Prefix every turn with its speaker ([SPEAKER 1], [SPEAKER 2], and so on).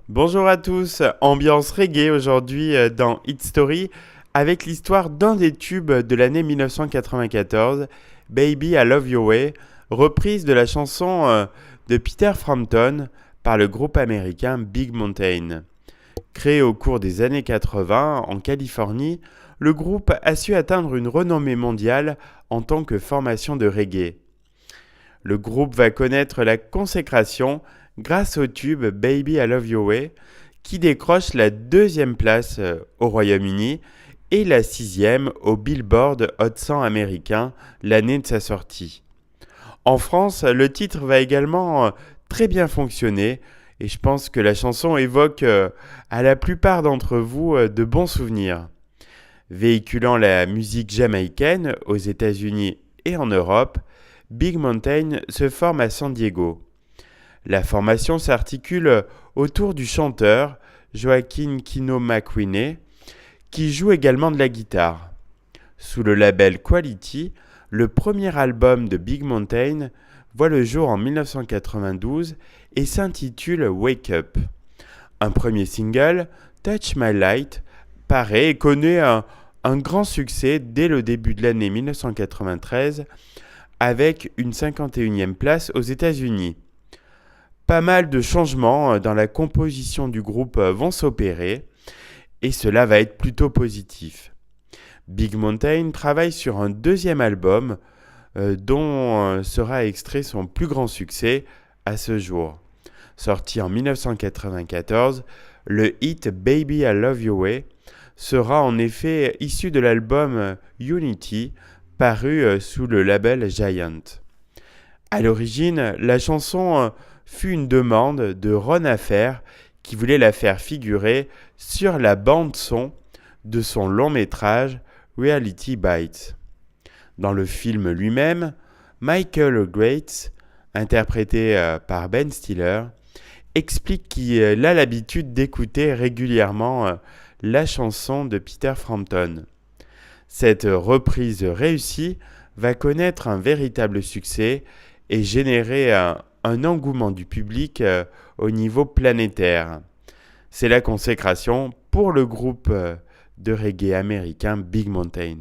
[SPEAKER 1] Bonjour à tous, ambiance reggae aujourd'hui dans Hit Story avec l'histoire d'un des tubes de l'année 1994, Baby I Love Your Way, reprise de la chanson de Peter Frampton par le groupe américain Big Mountain. Créé au cours des années 80 en Californie, le groupe a su atteindre une renommée mondiale en tant que formation de reggae. Le groupe va connaître la consécration grâce au tube Baby I Love Your Way, qui décroche la deuxième place au Royaume-Uni et la sixième au Billboard Hot 100 américain l'année de sa sortie. En France, le titre va également très bien fonctionner et je pense que la chanson évoque à la plupart d'entre vous de bons souvenirs. Véhiculant la musique jamaïcaine aux États-Unis et en Europe, Big Mountain se forme à San Diego. La formation s'articule autour du chanteur Joaquin Kino McWhinney, qui joue également de la guitare. Sous le label Quality, le premier album de Big Mountain voit le jour en 1992 et s'intitule Wake Up. Un premier single, Touch My Light, paraît et connaît un grand succès dès le début de l'année 1993 avec une 51e place aux États-Unis. Pas mal de changements dans la composition du groupe vont s'opérer et cela va être plutôt positif. Big Mountain travaille sur un deuxième album dont sera extrait son plus grand succès à ce jour. Sorti en 1994, le hit Baby I Love Your Way sera en effet issu de l'album Unity paru sous le label Giant. À l'origine, la chanson fut une demande de Ron Affair qui voulait la faire figurer sur la bande-son de son long métrage Reality Bites. Dans le film lui-même, Michael Grates, interprété par Ben Stiller, explique qu'il a l'habitude d'écouter régulièrement la chanson de Peter Frampton. Cette reprise réussie va connaître un véritable succès et générer un engouement du public au niveau planétaire. C'est la consécration pour le groupe de reggae américain Big Mountain.